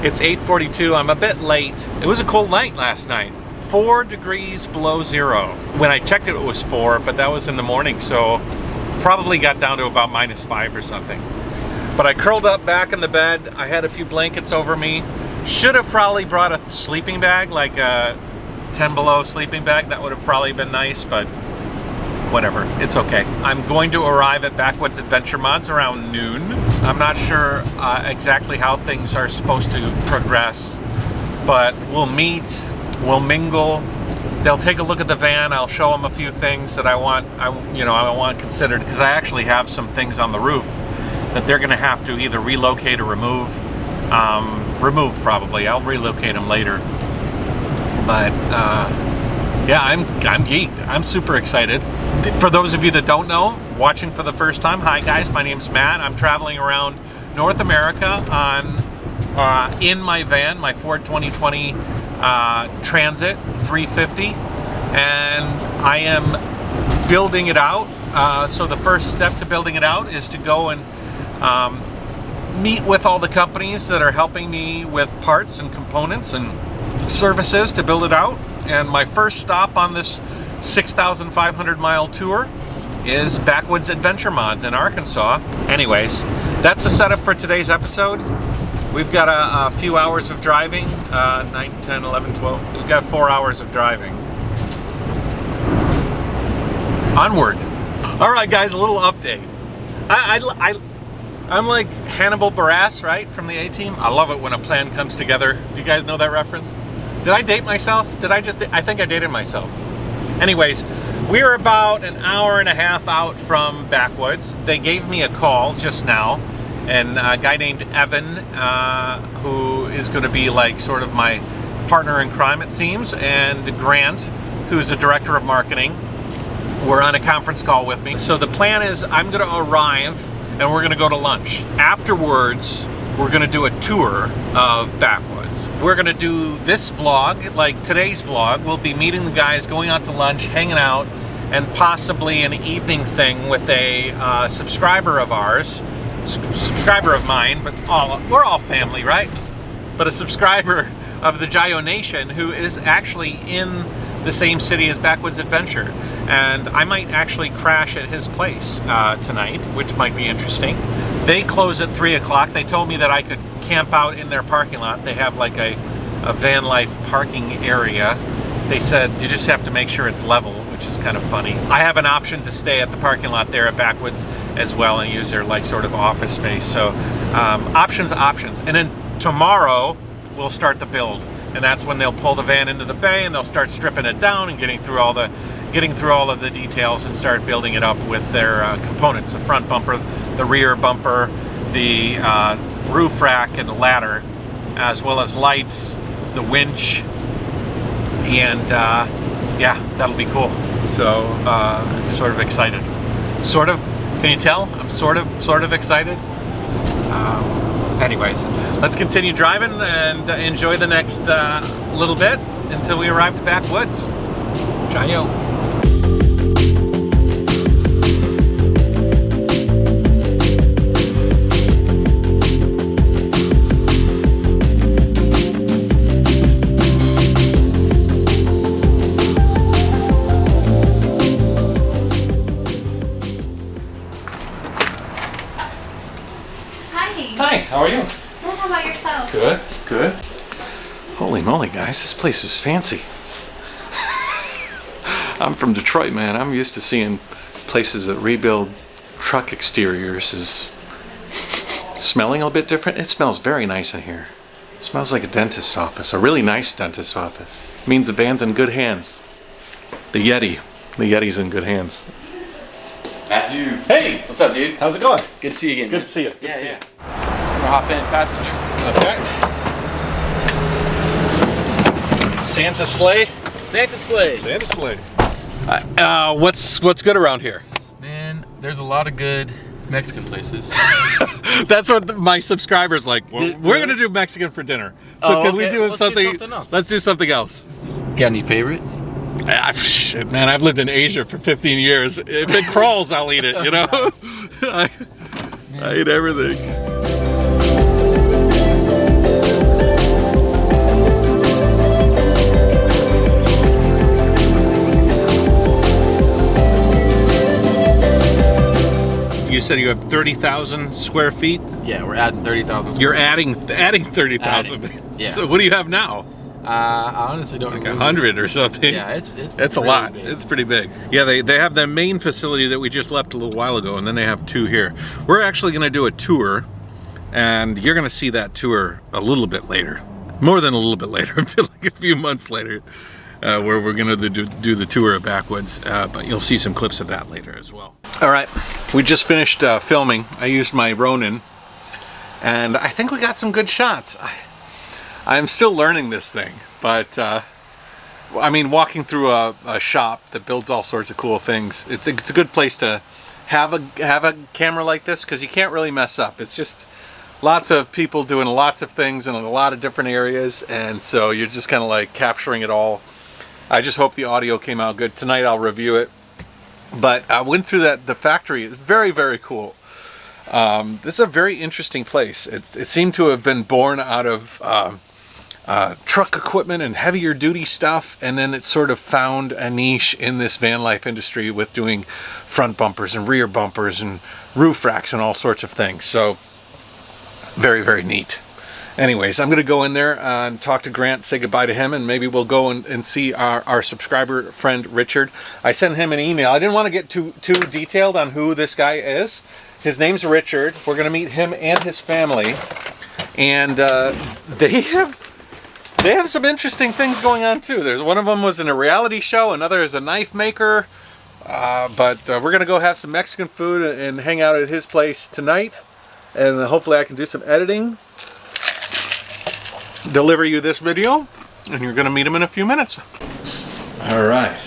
It's 8:42. I'm a bit late. It was a cold night last night. 4 degrees below zero. When I checked it, it was 4, but that was in the morning, so probably got down to about -5 or something. But I curled up back in the bed. I had a few blankets over me. Should have probably brought a sleeping bag, like a 10 below sleeping bag. That would have probably been nice, but whatever, it's okay. I'm going to arrive at Backwoods Adventure Mods around noon. I'm not sure exactly how things are supposed to progress, but we'll meet, we'll mingle. They'll take a look at the van. I'll show them a few things that I want considered, because I actually have some things on the roof that they're going to have to either relocate or remove. Remove probably. I'll relocate them later. But yeah, I'm geeked. I'm super excited. For those of you that don't know, watching for the first time, hi guys, my name's Matt. I'm traveling around North America in my van, my Ford 2020 Transit 350, and I am building it out. So the first step to building it out is to go and meet with all the companies that are helping me with parts and components and services to build it out. And my first stop on this 6,500 mile tour is Backwoods Adventure Mods in Arkansas. Anyways, that's the setup for today's episode. We've got a few hours of driving, 9, 10, 11, 12. We've got 4 hours of driving. Onward. All right, guys, a little update. I'm like Hannibal Buress, right, from the A-Team. I love it when a plan comes together. Do you guys know that reference? Did I date myself? I think I dated myself. Anyways, we are about an hour and a half out from Backwoods. They gave me a call just now, and a guy named Evan, who is going to be like sort of my partner in crime, it seems, and Grant, who's the director of marketing, were on a conference call with me. So the plan is I'm going to arrive and we're going to go to lunch. Afterwards, we're going to do a tour of Backwoods. We're going to do this vlog, like today's vlog. We'll be meeting the guys, going out to lunch, hanging out, and possibly an evening thing with a subscriber of ours, subscriber of mine, but we're all family, right? But a subscriber of the JaYoe Nation who is actually in the same city as Backwoods Adventure. And I might actually crash at his place tonight, which might be interesting. They close at 3 o'clock. They told me that I could camp out in their parking lot. They have like a van life parking area. They said you just have to make sure it's level, which is kind of funny. I have an option to stay at the parking lot there at Backwoods as well and use their like sort of office space. So options. And then tomorrow we'll start the build. And that's when they'll pull the van into the bay and they'll start stripping it down and getting through all of the details and start building it up with their components, the front bumper, the rear bumper, the roof rack and the ladder, as well as lights, the winch, and yeah, that'll be cool. So sort of excited. Sort of, can you tell? I'm sort of excited. Anyways, let's continue driving and enjoy the next little bit until we arrive to Backwoods. JaYoe. Hi, how are you? Good, how about yourself? Good. Holy moly, guys, this place is fancy. I'm from Detroit, man. I'm used to seeing places that rebuild truck exteriors is smelling a bit different. It smells very nice in here. It smells like a dentist's office, a really nice dentist's office. It means the van's in good hands. The Yeti's in good hands. Matthew. Hey! What's up, dude? How's it going? Good to see you again. Good to see you. Yeah. I'm gonna hop in passenger. Okay. Santa sleigh. What's good around here? Man, there's a lot of good Mexican places. That's what my subscribers like. We're gonna do Mexican for dinner. So can we do something else? Let's do something else. Got any favorites? Shit, man, I've lived in Asia for 15 years. If it crawls, I'll eat it, you know? I eat everything. said you have 30,000 square feet. Yeah, we're adding 30,000. You're adding 30,000. Yeah. So what do you have now? I honestly don't know. Like 100 or something. Yeah, it's a really lot. big. It's pretty big. Yeah, they have the main facility that we just left a little while ago, and then they have 2 here. We're actually going to do a tour, and you're going to see that tour a little bit later. More than a little bit later, like a few months later, where we're going to do the tour of Backwoods. But you'll see some clips of that later as well. All right, we just finished filming. I used my Ronin, and I think we got some good shots. I'm still learning this thing, but I mean, walking through a shop that builds all sorts of cool things, it's a good place to have a camera like this, because you can't really mess up. It's just lots of people doing lots of things in a lot of different areas, and so you're just kind of like capturing it all. I just hope the audio came out good. Tonight I'll review it, but I went through the factory. It's very, very cool. This is a very interesting place. It seemed to have been born out of truck equipment and heavier duty stuff, and then it sort of found a niche in this van life industry with doing front bumpers and rear bumpers and roof racks and all sorts of things. So very, very neat. Anyways, I'm going to go in there and talk to Grant, say goodbye to him, and maybe we'll go and see our subscriber friend Richard. I sent him an email. I didn't want to get too detailed on who this guy is. His name's Richard. We're going to meet him and his family, and they have some interesting things going on too. There's one of them was in a reality show, another is a knife maker, but we're gonna go have some Mexican food and hang out at his place tonight, and hopefully I can do some editing, deliver you this video, and you're gonna meet him in a few minutes. All right.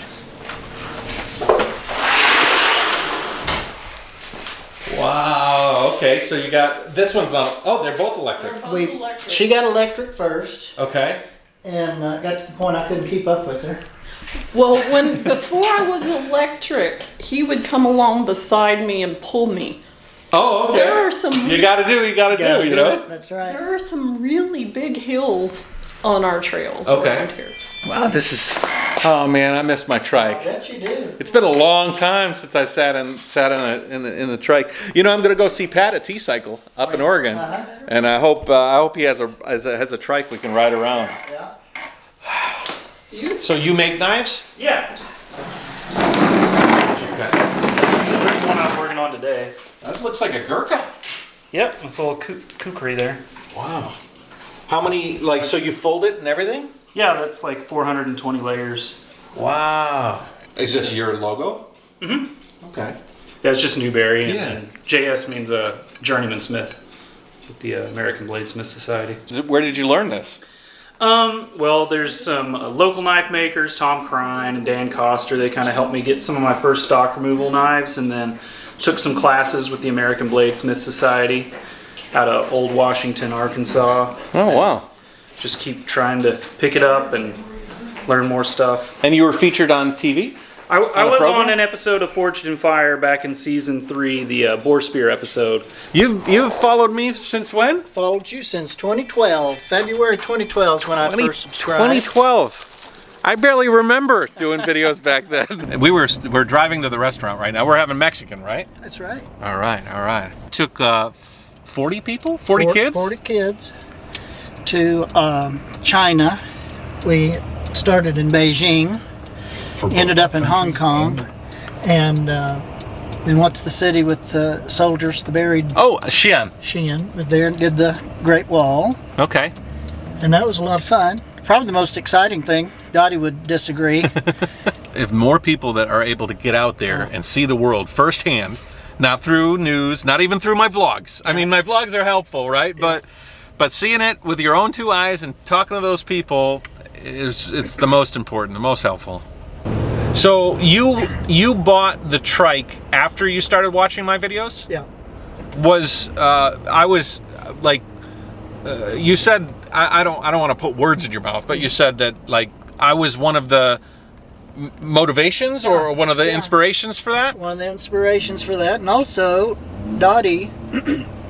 Wow, okay, so you got, this one's not, oh, they're both electric. She got electric first, Okay. and got to the point I couldn't keep up with her. Well, before I was electric, he would come along beside me and pull me. Oh, okay. There are some. You gotta do, you know? That's right. There are some really big hills on our trails Okay. around here. Wow, this is, oh man, I miss my I trike. bet you do. It's been a long time since I sat in the trike. You know, I'm gonna go see Pat at T-Cycle up in Oregon, and I hope he has a trike we can ride around. Yeah. So you make knives? Yeah, Okay. there's one I'm working on today. That looks like a Gurkha. Yep, it's a little kukri there. Wow. How many? Like, so you fold it and everything? Yeah, that's like 420 layers. Wow. Is this your logo? Mm-hmm. Okay. Yeah, it's just Newberry, and, Yeah. and JS means a journeyman smith with the American Bladesmith Society. Where did you learn this? Well, there's some local knife makers, Tom Crine and Dan Coster. They kind of helped me get some of my first stock removal knives, and then took some classes with the American Bladesmith Society out of Old Washington, Arkansas. Oh, wow. Just keep trying to pick it up and learn more stuff. And you were featured on TV? I was program? on an episode of Forged in Fire back in season 3, the Boar Spear episode. You've followed me since when? Followed you since 2012. February 2012 is when I first subscribed. 2012. I barely remember doing videos back then. We're driving to the restaurant right now. We're having Mexican, right? That's right. All right. Took 40 people? 40 kids? 40 kids to China. We started in Beijing, ended up in Hong Kong, and then what's the city with the soldiers, the buried? Oh, Xi'an. Xi'an. Was there and did the Great Wall, Okay. and that was a lot of fun. Probably the most exciting thing. Dottie would disagree. If more people that are able to get out there and see the world firsthand, not through news, not even through my vlogs. I mean, my vlogs are helpful, right? But seeing it with your own 2 eyes and talking to those people it's the most important, the most helpful. So you bought the trike after you started watching my videos? Yeah. I was like, you said, I don't want to put words in your mouth, but you said that like I was one of the motivations or one of the inspirations for that? One of the inspirations for that. And also, Dottie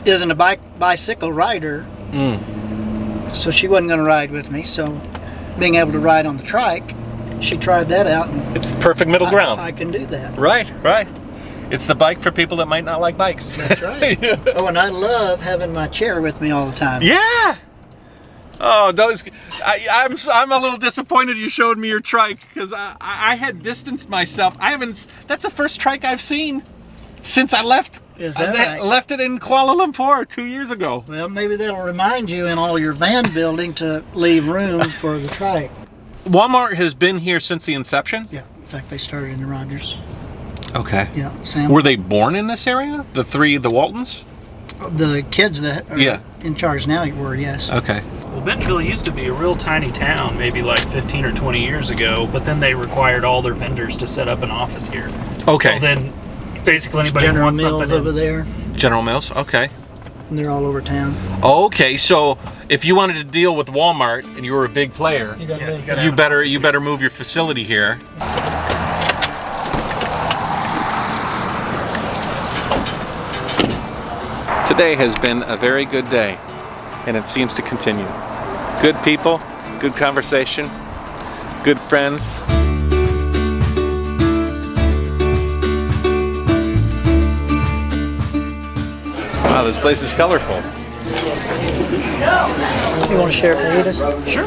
isn't a bicycle rider, so she wasn't going to ride with me. So being able to ride on the trike, she tried that out. And it's perfect middle ground. I can do that. Right. It's the bike for people that might not like bikes. That's right. Oh, and I love having my chair with me all the time. Yeah. Oh, those! I'm a little disappointed you showed me your trike because I had distanced myself. I haven't. That's the first trike I've seen since I left. Is that right? Left it in Kuala Lumpur 2 years ago. Well, maybe that'll remind you in all your van building to leave room for the trike. Walmart has been here since the inception. Yeah. In fact, they started in Rogers. Okay. Yeah. Sam. Were they born in this area? The Waltons? The kids that are in charge now were, yes. Okay. Well, Bentonville used to be a real tiny town, maybe like 15 or 20 years ago, but then they required all their vendors to set up an office here. Okay. So then basically anybody who General wants Mills something over there. General Mills. Okay. And they're all over town. Okay. So if you wanted to deal with Walmart and you were a big player, You gotta live you better move your facility here. Today has been a very good day, and it seems to continue. Good people, good conversation, good friends. Wow, this place is colorful. You want to share fajitas? Sure.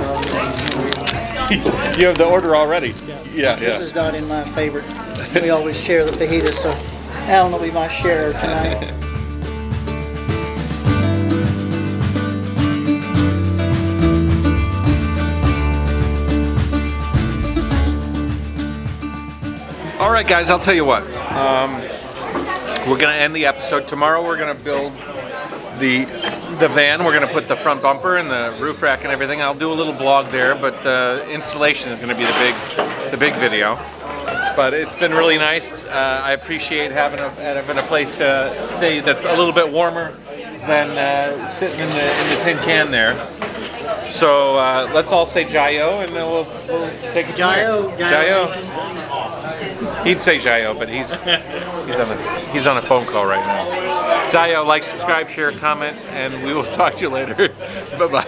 You have the order already. Yeah. This is not in my favorite. We always share the fajitas, so Alan will be my share tonight. All right, guys, I'll tell you what. We're going to end the episode. Tomorrow we're going to build the van. We're going to put the front bumper and the roof rack and everything. I'll do a little vlog there, but the installation is going to be the big video. But it's been really nice. I appreciate having a place to stay that's a little bit warmer than sitting in the tin can there. So let's all say JaYoe, and then we'll take it. JaYoe. He'd say JaYoe, but he's on a phone call right now. JaYoe, like, subscribe, share, comment, and we will talk to you later. Bye-bye.